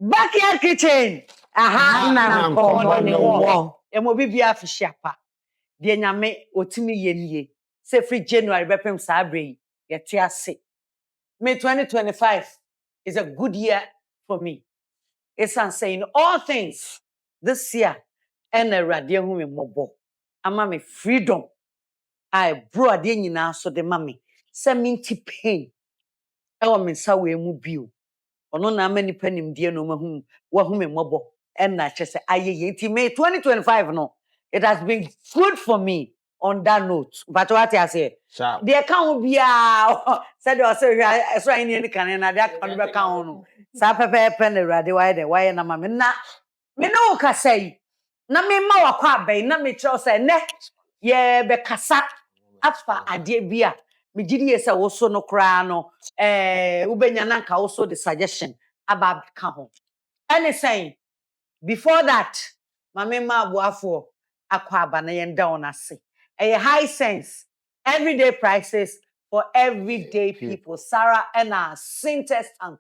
Backyard kitchen. Aha, na komo. Emo bibia afishiapa. De nyame otimi yenie. Say free January bepem saa abre. Yete ase. May 2025 is a good year for me. It's saying all things this year. And a radio hu me mobo. Ama me freedom. I bro ade nyina so de mame. Say minti pain. Ewo me nsa we mu bio. Ono na ama nipa nimdie no mahu wahu me mobo. And na chese ayeye nti May 2025 no. It has been good for me on that note. But what I say? There can be said or say so any can na there can be can no. Sa pepe pen the rade why na mame na me no ka say na me ma wakwa abai na me kire say ne ye be kasa afa ade bia me gidi ye say wo so no kra no ubenya na nka wo so the suggestion about ka ho anything before that mame ma abuafo akwa aba na yen down ase high sense everyday prices for everyday people Sarah and our Sintex tank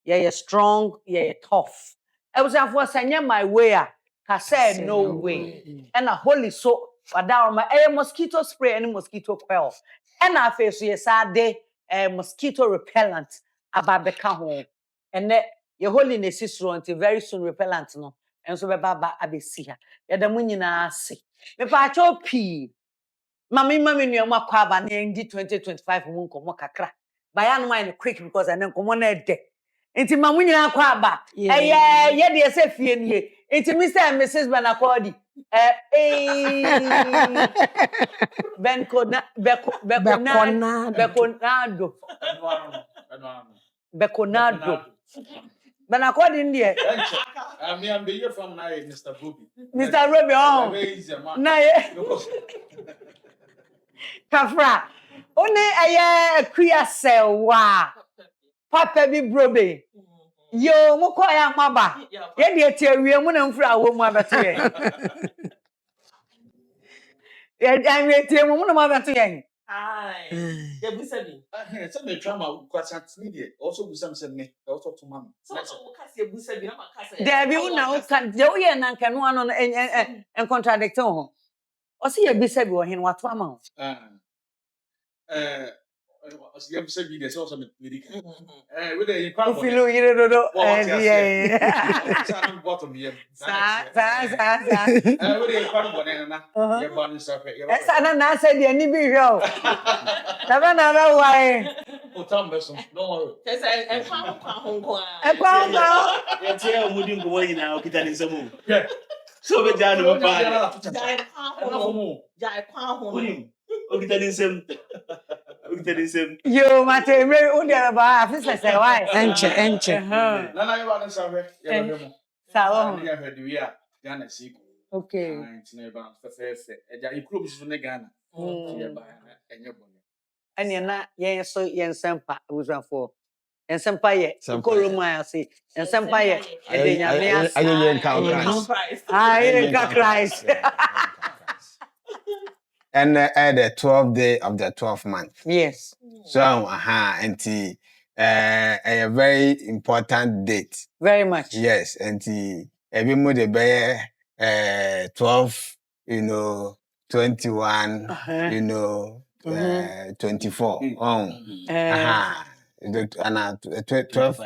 yeah strong yeah tough I was for sanya my way ka say no way and a holy so wada ma mosquito spray and mosquito coil and I face so yes ade mosquito repellent ababeka ho and your holiness is until very soon repellent no and so baba abesi ha ya da mu nyina ase me pa cho pi mama nua ma kwa ba na ndi 2025 mu nkomo kakra ba ya no mind quick because I nkomo na de enti ma mu nyina kwa ba ye de se fie nie enti Mr and Mrs Banakodi Beconado Banakodi ndie I'm the year from now Mr. Ruby. Mr. Ruby na Kafra one kuya sewa papa bi brobe yo mukọ ya maba ye de tie wie mu na mfura wo mu abeto ye ye dan tie mu na mu abeto ye ye busabi say me trauma kwasa tini also busam say me also to mam so kasi busabi na makasa there be una o kan je o ye na nka no ano en contradict ho o say ye busabi wo hin wato ama as you say be so me we dey you feel you do Sam bottom here. Sa. We dey kwanu bone na. Ye bon so fe. Esa na say de ni bi hwe o. Na ba why. O tam beso. No worry. Say e kwa honko E kwa honko. Ye tie omudi nkomo nyina okita ni nsemu. So be ja no ba. Ja e kwa honko. Okita ni nsem. Yo mate me o de ba afisa say why enche Nana you want to say ye be mo sawo ya hwedu ya Ghana siku okay ntina ba fe eja ikro bisu ne Ghana ye ba enye bone ene na yen so yen sempa uzafo yen sempa ye koroma ya say yen sempa ye de nyame asa ayen ka Christ and the 12th day of the 12th month. Yes. So, and a very important date. Very much. Yes, and every month the 12, 21, 24. 12.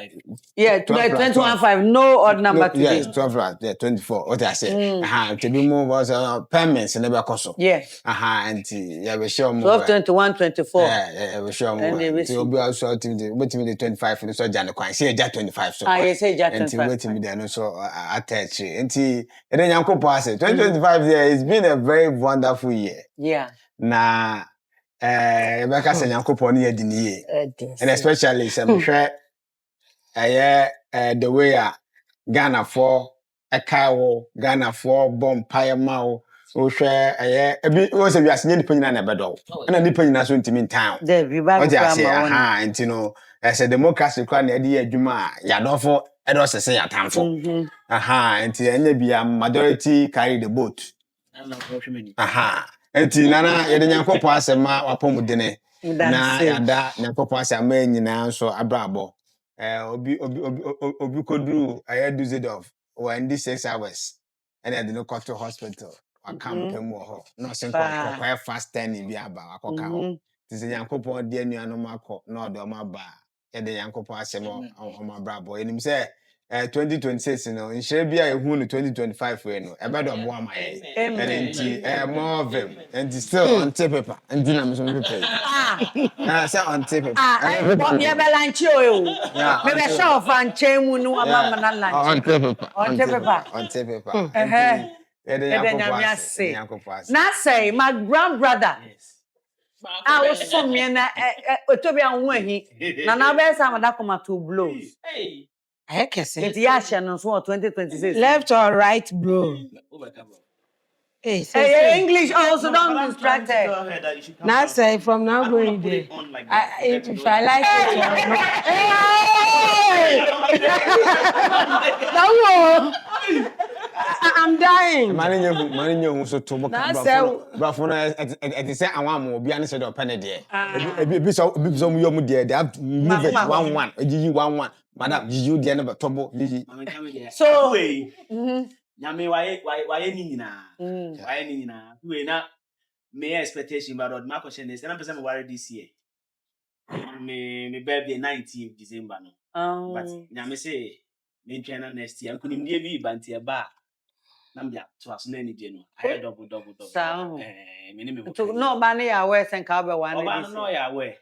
Yeah, 21.5. No odd number today. Yes, 12 right. Yeah, 24. What I say. To be more was payments never cost. Yes. And yeah, we show more. 12, 21, 24. Yeah, we show more. To be also to the 25 for the so Jan coin. Say Jan 25 so. Yes, say Jan 25. And wait me there so attach. And then Yanko pass 2025 year. It's been a very wonderful year. Yeah. Na Rebecca say Yanko pon year din year. And especially some share the way Ghana for a cow, Ghana for bomb pie mao, so share a was a bias nipping and a bedo, and a nipping as went in town. There be back and as a democracy crown idea Juma, Yadofo, and also say a town for. And be a majority carry the boat. And Nana, Yadinako pass a ma upon with dinner. Na yada na papa say amen nyina so abrabo obi kodru I do it of or in this 6 hours and I didn't go to hospital or camp mo no senko quite fast 10 bi aba akoka ho ti se yankopon de anuanom akọ na odo ma ba e de yankopon asem o ma brabo enim se 2026 no nhire bia ehu no 2025 we no e be do bo ama ye and more of them and still on paper and then I'm so paper say on paper yeah be lunch o me be show fan chemu no ama na lunch on paper e de yankopon na say my grandbrother I was so me na otobi anwo ahi na na be say amada koma to blows I kese. it ya hye no so 2026 Left or right, bro? Hey, English also don't distract her. Now say from now going there. If I like it or not. I'm dying. Mani nyu so to bra for na e say awon am obi an say do pene de e bi so mu yo mu de they have to move it 1-1 ejiji 1-1 madam jiji de na tobo jiji So nyame waye ni nyina we na me expectation but my question is na person me worry this year me birthday 19th December no but nyame say me twena next year kunim die bi bantie ba na me to aso na ni die no I double me me no man ya we sen ka be one this no ya we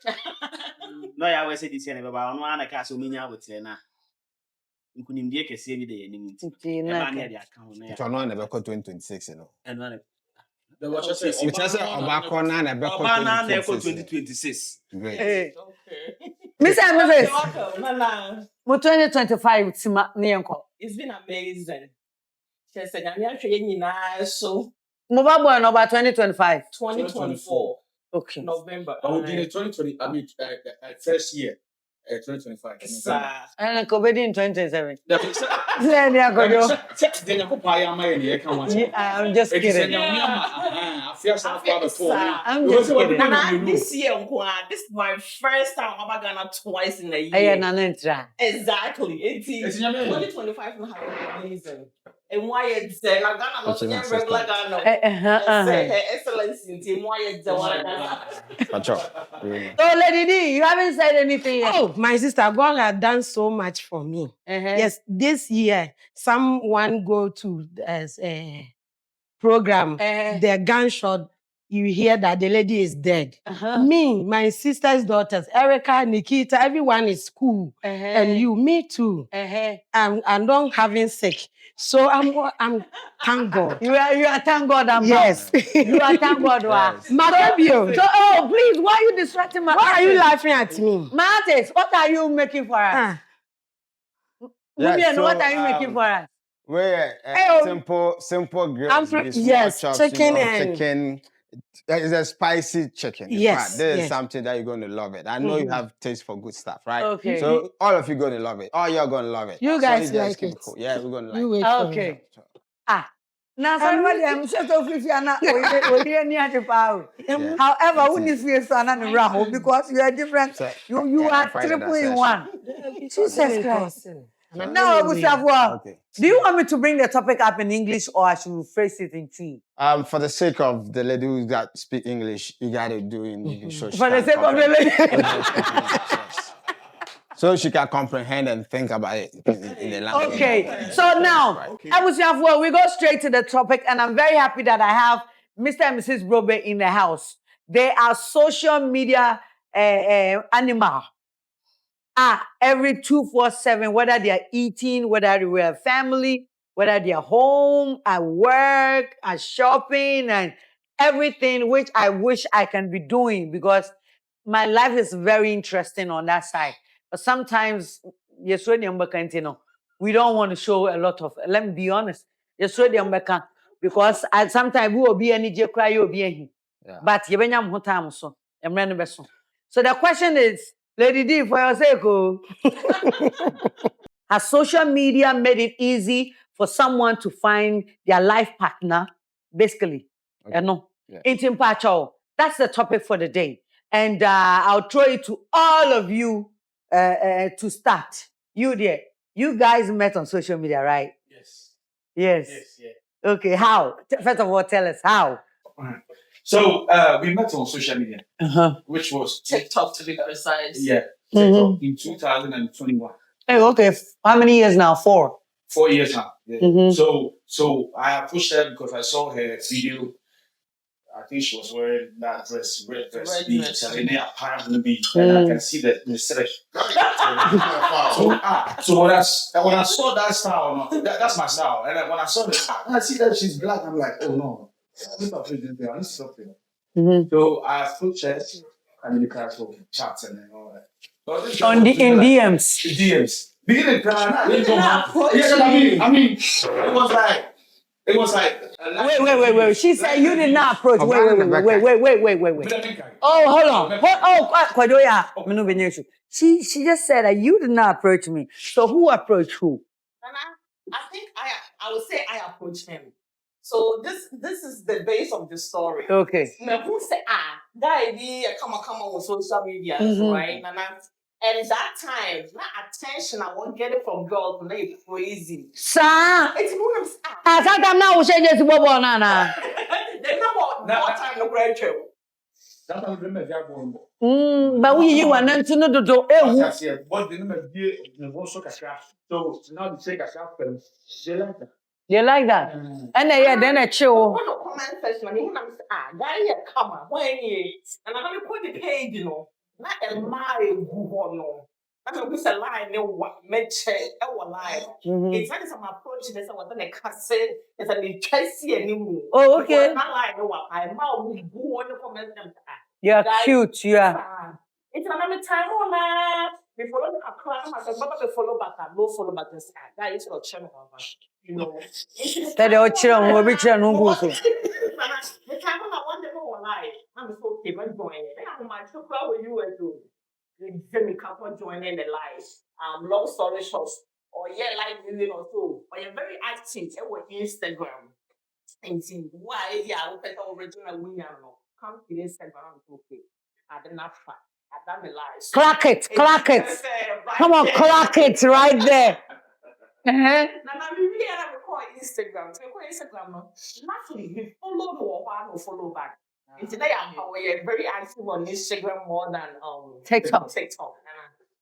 no ya we say this year na be ba no ana ka so menya wote na nkunim die kese bi de yanim nti na na dia ka ho na ya to no na be 2026 no eno na the watch say obako na na be 2026 great Mrs. Mo 2025 tima ne enko It's been amazing. She said, I'm not sure so mo ba boy no ba 2025 2024 okay November. we did 2020 I mean first year 2025 and ko be in 2027 the let ya go yo the yakopaa ya ma ye kan wa I'm just kidding I'm just kidding And this year, this is my first time I'm gonna twice in a year. aye na ntra Exactly. 2025 and amazing. And why it's then I'm gonna not get regular Ghana. Excellence in team. Why it's the one. So Lady D, you haven't said anything yet. Oh, my sister, God has done so much for me. Yes, this year, someone go to a program, the gunshot, you hear that the lady is dead. Me, my sister's daughters, Erica, Nikita, everyone is cool. And you, me too. I'm not having sick. So I'm thank God. You are thank God I'm Yes. You are thank God. Yes. So please, why are you distracting my Why are you laughing at me? Martis, what are you making for us? What are you making for us? Where simple grilled yes, chops, chicken chicken. It's a spicy chicken. Yes, This is something that you're going to love it. I know you have taste for good stuff, right? Okay. So all of you going to love it. All you're going to love it. You guys so like it. cool. Yeah, we're going to like You wait it. Okay. Now somebody I'm sure to if you are not however, when you feel so raho because you are different. You are triple in one. Jesus Christ. Now I will say, Okay. do you want me to bring the topic up in English or I should phrase it in T? For the sake of the lady who got speak English, you got to do it in English. So For the sake of the lady. So she can comprehend and think about it in the language. Okay, so now, we go straight to the topic, and I'm very happy that I have Mr. and Mrs. Brobe in the house. They are social media animal. Every 247, whether they are eating, whether they were family, whether they are home, at work, at shopping, and everything, which I wish I can be doing because my life is very interesting on that side. But sometimes, we don't want to show a lot of, let me be honest, because sometimes we will be any cry, you'll be any. But you time so. So the question is, Lady D, for your sake, has social media made it easy for someone to find their life partner? Basically, no. That's the topic for the day. And I'll throw it to all of you to start. You there. You guys met on social media, right? Yes. Yes. Yes, yeah. Okay, how? First of all, tell us how. So we met on social media, which was TikTok to be precise. Yeah, TikTok in 2021. Hey, okay. How many years now? 4. 4 years now. Yeah. So I approached her because I saw her video. I think she was wearing that dress, red dress, and then apparently and I can see the stretch. So when I saw that style, that's my style. And then when I saw it, I see that she's black. I'm like, oh no, I need something. So I approached her and we kind of chat and all that. In DMs. DMs. Beginning, I mean, it was like. Wait. She said you did not approach. Wait. Oh, hold on. She just said that you did not approach me. So who approached who? Nana, I think I would say I approached him. So this is the base of the story. Okay. Now who say guy come on social media, right? Nana. And that time, that attention I won't get it from girls, they crazy. Sir, it's more I thought I'm now saying this Bobo Nana. They know what time to graduate. That's how we remember. But you want to know the door. What the number be the so now the take a shop film. They like that. And then a chill. One of comment section, and guy here come on, when and I'm gonna put the page, you know. Not a lie, no. I'm going to say lie, no what match, our lie. It's like some approach, there's a what I can say, it's a new Chelsea anymore. Oh, okay. Not like no what I'm out with who want to comment them. You're cute, yeah. It's another time on that. We follow the account, I said, Baba, follow back, no follow back this. That is your channel, you know. That your children will be children. The time when I want them all alive, I'm so okay, but joining. I'm my so proud with you and do. You couple joining the live. Long story short, or like you know, so, or you're very active on Instagram. And see why, yeah, we original winner. Come to Instagram, okay. I did not fight. I done the live. Clock it. Come on, clock it right there. Now, we really have a call Instagram. So, Instagram, naturally, we follow or follow back. And today, we're very active on Instagram more than TikTok.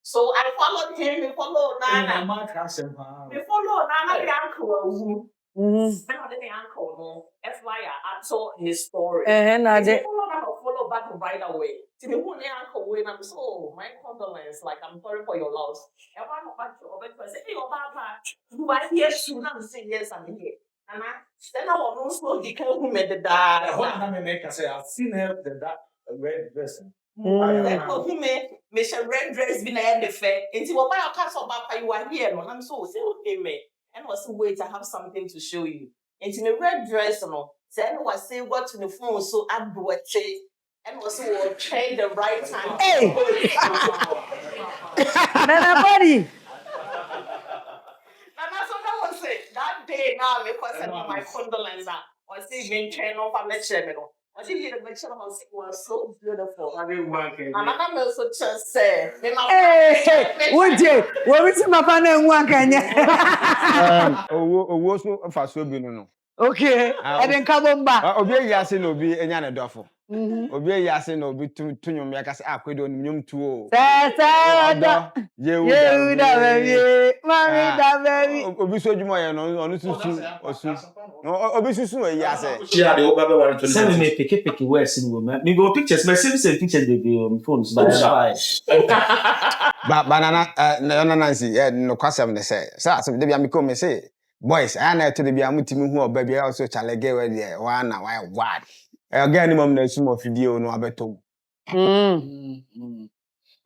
So, I followed him. We followed Nana. We followed Nana, the uncle. The uncle, FYI, I saw his story. Follow back right away. To the one uncle, when I'm so, my condolence, like I'm sorry for your loss. And one of us say, hey, Papa, do I hear soon? I'm saying yes, I'm here. And then I was also declared who made the dad. I've seen her that red dress. Who made a red dress been a the fair? And see, what I can't so Papa, you are here. And I'm so say, okay, me. And was wait, I have something to show you. And in a red dress, no. Then was say what to the phone, so I do it. And was so train the right time. Hey, Nana buddy. And that's what I was saying. That day now, because I sent my condolence. I was even train off a lecture. I think the lecture was so beautiful. And I'm also just say, hey, would you? What is my partner? One can you? Owo so fa so bi no. Okay. And then come back. Obi yase no bi enya ne dofo. Obi yase no bi tunwom ya kase akwedo nyom tuo. Sa Yehuda baby. Mami da baby. Obi so dwuma ye no onu susu osu. Obi susu we yase. Yeah, the over one to send me pick words in woman. Me go pictures, my same pictures they be on phones by. But Nana Nancy, no kwasem ne say. Sir, so dey am come me say. Boys, I na to the be amutimi hu oba bia also challenge we there. Why na why what? Again mom na sum of video no abetom.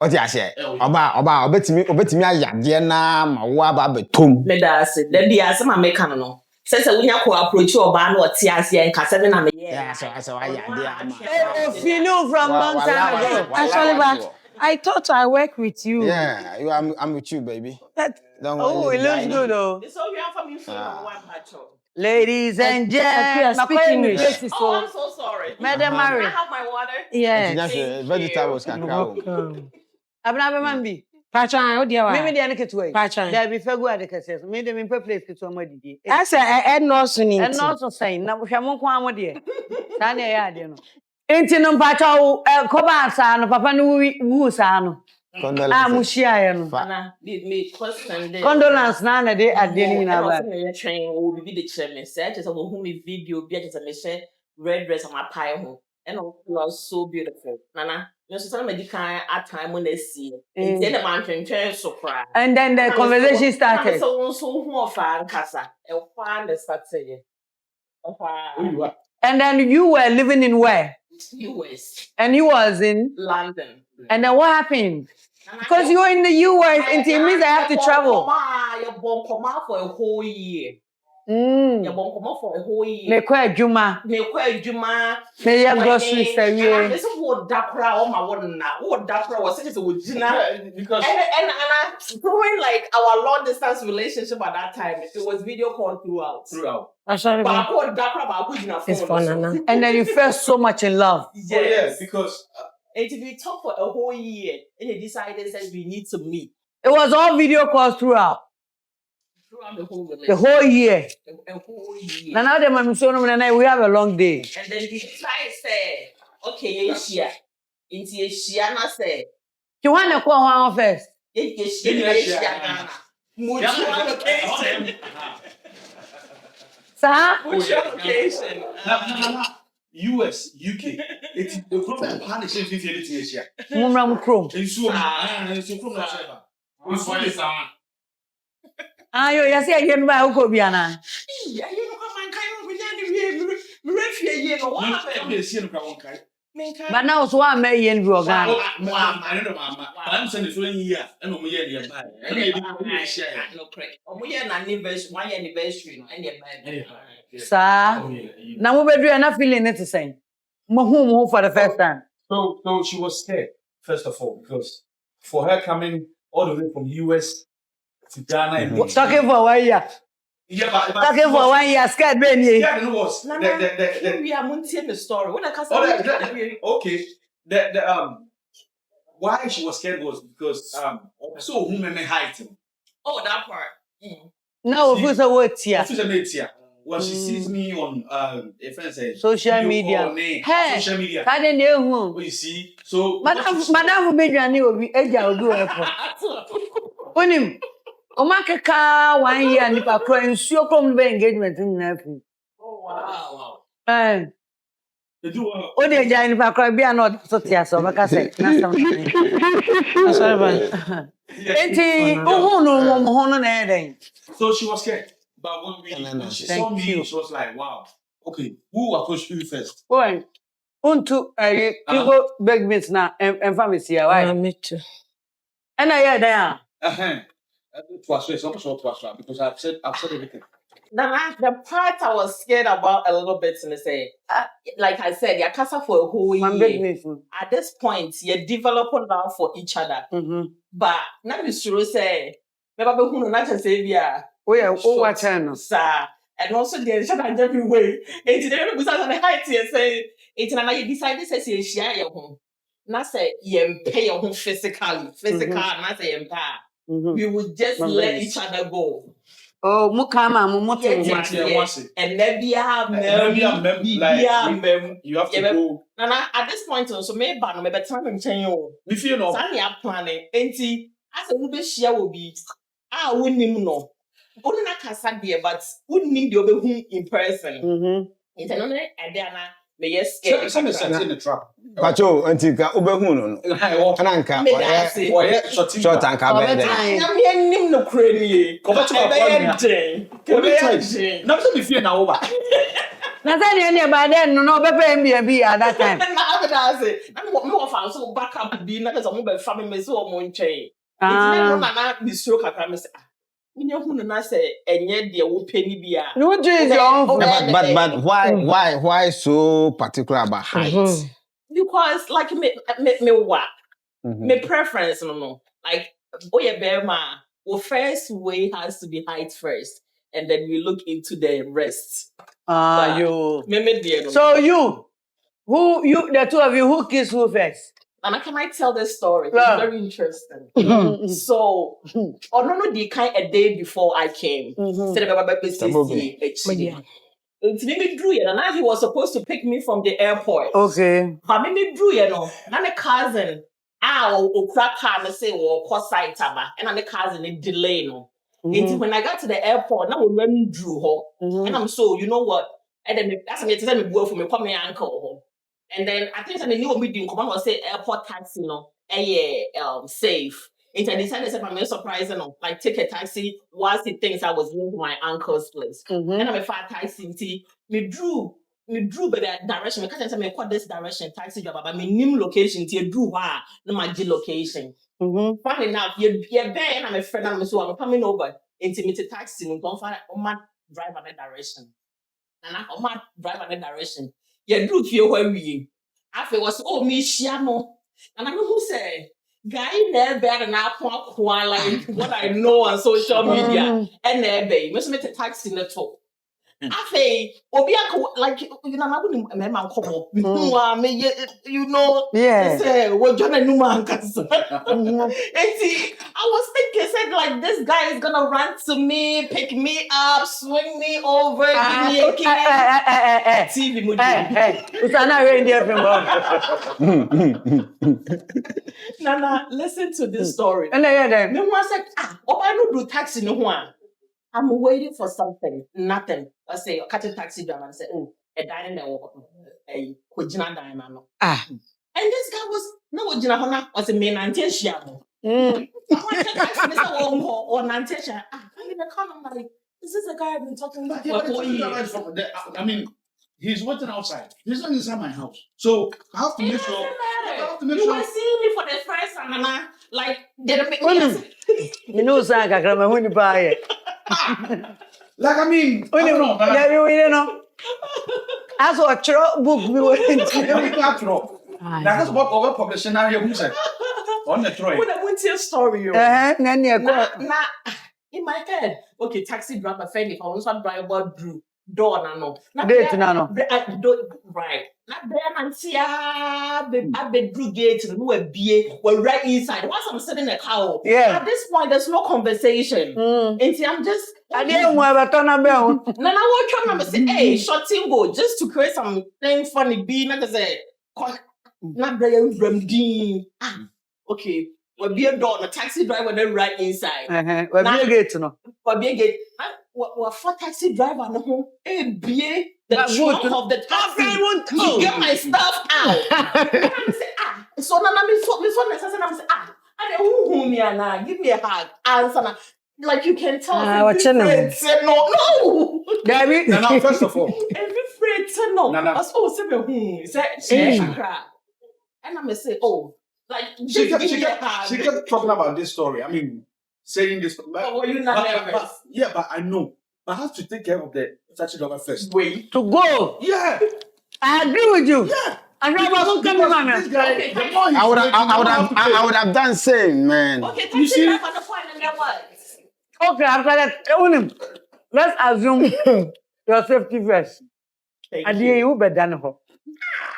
O ti ase. Oba obetimi ayade na ma wo aba betom. Me da ase. Then the ase ma make no. Say we nya ko approach oba na o ti ase en kase na me. Yeah, so ayade ama. Finu from long time ago. Actually, but I thought I work with you. Yeah, I'm with you, baby. Don't worry. It looks good though. So we are from you one match. Ladies and gentlemen, speak English. Oh, I'm so sorry. Madam Mary. Can I have my water? Yes. Vegetables can come. Abna Mambi. Pachan, oh dear. Maybe the aneke to Pachan. There be fair go at the cases. Maybe them in place to somebody. I say, I no soon. And also saying, now we have one kwa dear. Tanya ya dear no. Enti no mpacha koba asa no papa no wu sa no. Mushia no. Nana, me question there. Condolence na de ade ni na ba. Me train o bi de cheme say just who me video bi just me share red dress on my pie ho. And it was so beautiful. Nana, you so tell me the kind at time when they see. It's the man train so cry. And then the conversation started. So who of fan casa. E fan the start saying. And then you were living in where? US. And he was in London. And then what happened? Because you're in the US, and it means I have to travel. You're born for a whole year. You're born for a whole year. Me kwa juma. Me ya grocery service. This is what Dakra or my one now. What Dakra was such as a wujina. Because and doing like our long distance relationship at that time, it was video call throughout. I'm sorry. But I called Dakra, it's fun, Nana. And then you fell so much in love. Yes, because. And if we talk for a whole year, and they decided that we need to meet. It was all video calls throughout. Throughout the whole relationship. The whole year. A whole year. Now we have a long day. And then we try say, okay, Asia. Into Asia, na say. You want to call one first? Asia. Mutual location. Sir? Mutual location. US, UK. It's the group of partnership with the Asia. Mumram Chrome. It's from Ayo, yes, I can buy Ukobiana. Yeah, you know, man, kind of But now, so I'm a yen Rogan. I don't know, Mama. I'm sending for a year and no year nearby. No credit. We are anniversary, my anniversary, and your Sir, now we're doing enough feeling it to say. Mahum for the first time. So she was scared, first of all, because for her coming all the way from US to Ghana and talking for 1 year. Yeah, but talking for 1 year, scared Benny. Yeah, it was. We are munting the story. When I can't okay. Why she was scared was because so women height. Oh, that part. No, who's a word here? Well, she sees me on social media. Hey, social media. I didn't know who. You see, so Madam Benjani will be Edja will airport. Unim, Omakaka 1 year and if I cry and so come the engagement in Nepal. Oh, wow. They do oh, they are if I cry, be not so tears of a cassette. Sorry, so she was scared. But when she saw me, she was like, wow. Okay, who approached you first? Boy, unto you go beg me now and family here. Why? Me too. And I hear there. It was because I've said everything. The part I was scared about a little bit in the say, like I said, you're casa for a whole year. At this point, you're developing now for each other. But now you should say, maybe who not just say, yeah. Oh yeah, what channel? Sir. And also the other channel every way. It's the other on the height here say, it's now you decide to say share your home. Not say you pay your home physically, not say you pay. We would just let each other go. Oh, mukama, and maybe you have to go. Nana, at this point, so maybe time and change you. If you know, I'm planning. And see, as a little bit share will be, I wouldn't know. Wouldn't I can't there, but wouldn't need the other in person. It's another idea. Me yes, some is in the trap. Pacho, Antica, Uberhuno, Ananka, short anchor. I'm hearing no cranny. Come to not to be fear now. Nothing any by then, no, baby, at that time. I'm more found so back up being not as a mobile family, so monche. It's not the stroke at Ramis. You know who I say, and yet they will penny beer. No, but why so particular about height? Because like me what? Me preference no. Like Berma, well, first way has to be height first, and then we look into the rest. You. So you, the two of you, who kiss who first? Nana, can I tell this story? Yeah. It's very interesting. So, no, the kind a day before I came, said about me drew and now he was supposed to pick me from the airport. Okay. But me drew now a cousin. O crack car say or cost site taba, and the cousin it delay no. Until when I got to the airport, now when me drew her, and I'm so you know what? And then that's me tell me go for me come my uncle. And then I think they knew me doing come on say airport taxi no, safe. And I decided to I'm surprised like take a taxi whilst he thinks I was going to my uncle's place. And I'm a fat taxi me drew by that direction. Me can't tell me what this direction taxi driver, but me name location to drew no my location. Funny enough, you're there and I'm a friend and so I'm coming over into me to taxi and don't find my drive on that direction. And I my drive on that direction. You drew here where we. After was me shiano. And I know who said guy never better now like what I know on social media. And there be me to taxi in the top. Afe obi like you know na go me man komo you know say we join a new man cancer. I was thinking said like this guy is gonna run to me, pick me up, swing me over, give me a kiss. TV movie. Usana reindeer Nana, listen to this story. And then me was like oba no do taxi no ho. I'm waiting for something. Nothing. I say, catch a taxi driver and say, a dining a Kujina diamond. And this guy was no Kujina was a main Antesha. I want to taxi Mr. Wongo or Nantesha. I'm in the corner like, this is the guy I've been talking about for 4 years. I mean, he's waiting outside. He's not inside my house. So I have to make sure. You were seeing me for the first time, Nana. Like, they make me. you know, Saka, when you buy it. Like, I mean, I don't know. You know. As a book, we were into. That's what over publishing now. You said on the Troy. When I went to your story, in my head, okay, taxi driver, friend, if I was not driver, drew door, no. Right. Not there, and see, I be drew gate, no, a BA, we're right inside. Once I'm sitting in the car, at this point, there's no conversation. And see, I'm just. I didn't want to turn about. Then I walk up and say, hey, short go, just to create something funny, be not to say, not there, okay. We'll be a door, the taxi driver, then right inside. We'll be a gate, no. We'll be a gate. We're for taxi driver, no. The trunk of the taxi. You get my stuff out. And I say, so now I'm say, and who me now? Give me a hug. Answer. Like you can tell. What's your name? No. David. Now, first of all, every friend said no. Say and I'm say, like she kept talking about this story. I mean, saying this. But were you not nervous? But I know. I have to take care of the taxi driver first. Wait. To go. Yeah. I agree with you. Yeah. This guy, I would have done same, man. Okay, taxi driver the point and then what? Okay, after that, let's assume your safety first. And you better know.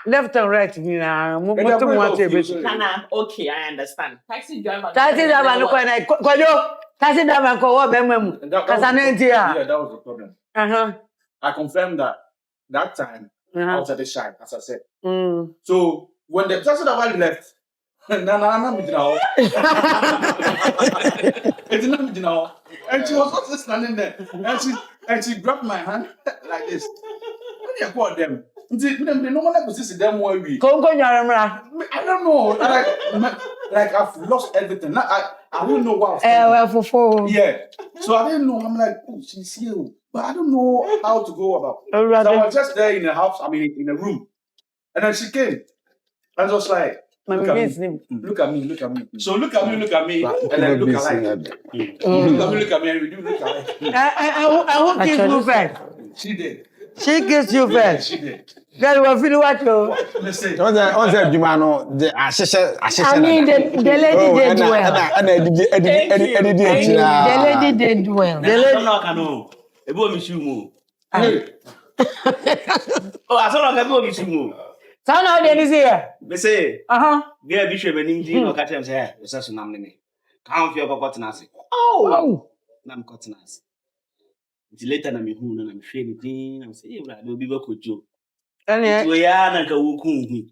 Left and right, Nana, okay, I understand. Taxi driver. Taxi driver, no, taxi driver, what Bemem? Yeah, that was the problem. I confirmed that time I was at the shy, as I said. So when the taxi driver left, Nana Ama McBrown. And she was also standing there. And she grabbed my hand like this. When you call them, they normally position them where we. I don't know. Like I've lost everything. Now, I don't know what. Yeah. So I didn't know. I'm like, oh, she's here. But I don't know how to go about. So I was just there in the house, in a room. And then she came. And was like, look at me. So look at me, and then look alike. Look at me, and we do look alike. I won't kiss you first. She did. She kissed you first. She did. Girl, we're feeling what you. Listen. I mean, the lady did well. The lady did well. The lady no. Ebo mi shumo. Oh, I saw like ebo mi shumo. Sound out there is here. Me say, Uh-huh. girl, be sure when you no catch him say, "What's that so me?" Can't feel about cotton as. Oh. Nam cotton as. Until later na me hu na me hwe ni din na say, "Eh, bra, do bi ba kojo." And So ya na ka wo kun hu.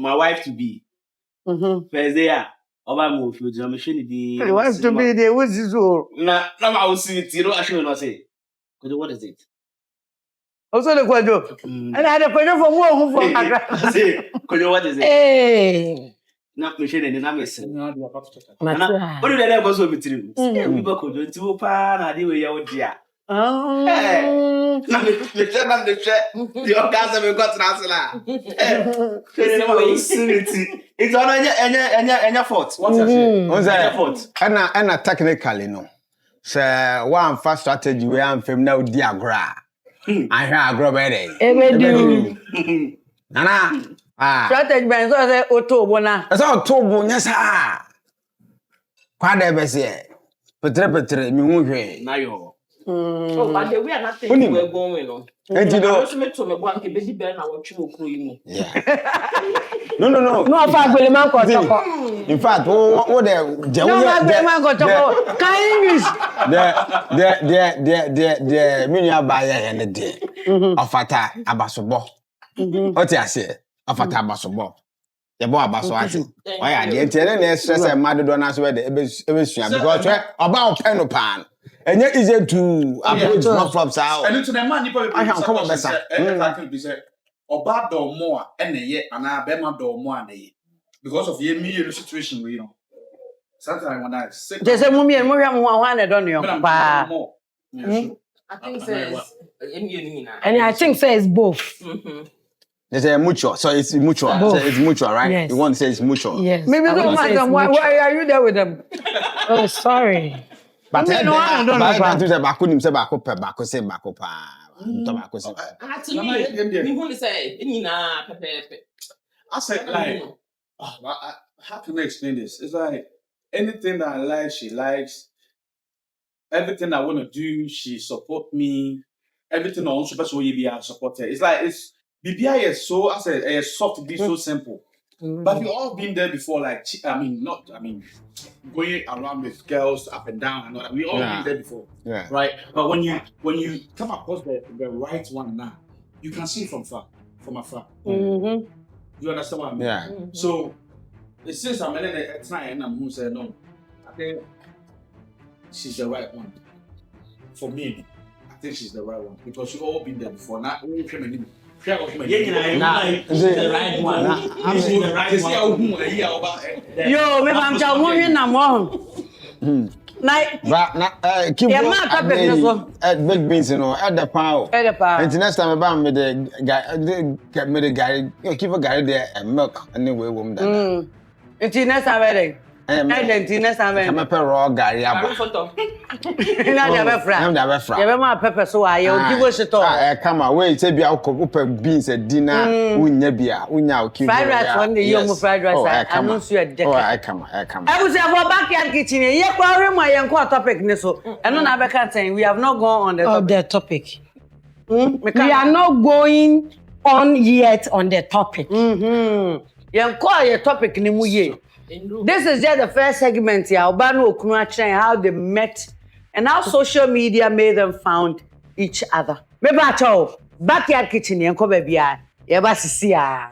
My wife to be. First day oba mo fi ojina me hwe ni din. What's to be there? What's this all? Na I will see it. You know, I show you say. What is it? Also the kwajo. And I had a kwajo for more who from I say, what is it? Hey. Na me hwe ni na me say. No, do about to talk. Nana, what do they go so between? We go kojo nti wo pa na de we ya wo dia. Oh. Na me hwe. The organs me got transla. It's on anya fault. What's that? What's Anya that? fault. And technically no. So one first strategy we am fam now di agora. I hear agora be dey. Ebedu. Nana. Strategy ben so say auto bona. Esa otobo nya sa. Kwa da be se. Petre mi hu hwe. Na yo. Oh, but the way are not thinking we're going on. Enti do. Also me to me go and be ben na watch mo kro yi mu. No. No, for Agweleman Kotoko. In fact, what the No, Agweleman Kotoko. Can English. The minya buyer and the ofata abasobo. What you say? Ofata abasobo. The boy abaso ase. Why are the entire na stress e mad do na so the ebesua because oba pen pan. And yet easy to approach not from south. And to the man, you I can come on better. Everything be said. Oba do more and ye and I bema do more and ye because of ye me situation, you know. Sometimes when I say, They say mummy and mummy one don't you. I think says And I think so it's both. There's a mutual, so it's mutual. So it's mutual, right? Yes. You want to say it's mutual. Yes. Maybe I don't would say mind them. it's Why mutual. are you there with them? Oh, sorry. But I don't know. I say bako pe bako say bako pa. Bako say. actually me who say nyina pepepe. I said, like, how can I explain this? It's like anything that I like, she likes. Everything I want to do, she support me. Everything I want to be, I support her. It's like it's BBI is so I said it's soft to be so simple. But we all been there before, like going around with girls up and down and all that. We all been there before. Yeah. Right? But when you come across the right one now, you can see from afar. You understand what I mean? Yeah. So since I'm in it tonight and I'm who said no, I think she's the right one. For me, I think she's the right one. Because we've all been there before. Now we came in. The right one. Yo, me am ja mummy na mo. Na Keep yeah, man, big beans, you know, at the power. And next time about me the guy, me the guy, keep a guy there and milk anyway, woman. Until next time, wedding. And then next time, I'm a pair raw guy. Photo. Now they have a friend. They have a friend. You have my pepper, so I give us a talk. Come away, say be out cook beans at dinner. Unya beer, unya keep Fried rice one day, you fried rice. I know you at I come. I was about backyard kitchen. Yeah, my young topic. And on our saying we have not gone on the topic. We are not going on yet on the topic. Young quiet topic ni muye. This is just the first segment here. Obano Okunuachen, how they met and how social media made them found each other. Maybe at all, backyard kitchen and come baby. Yeah, but see ya.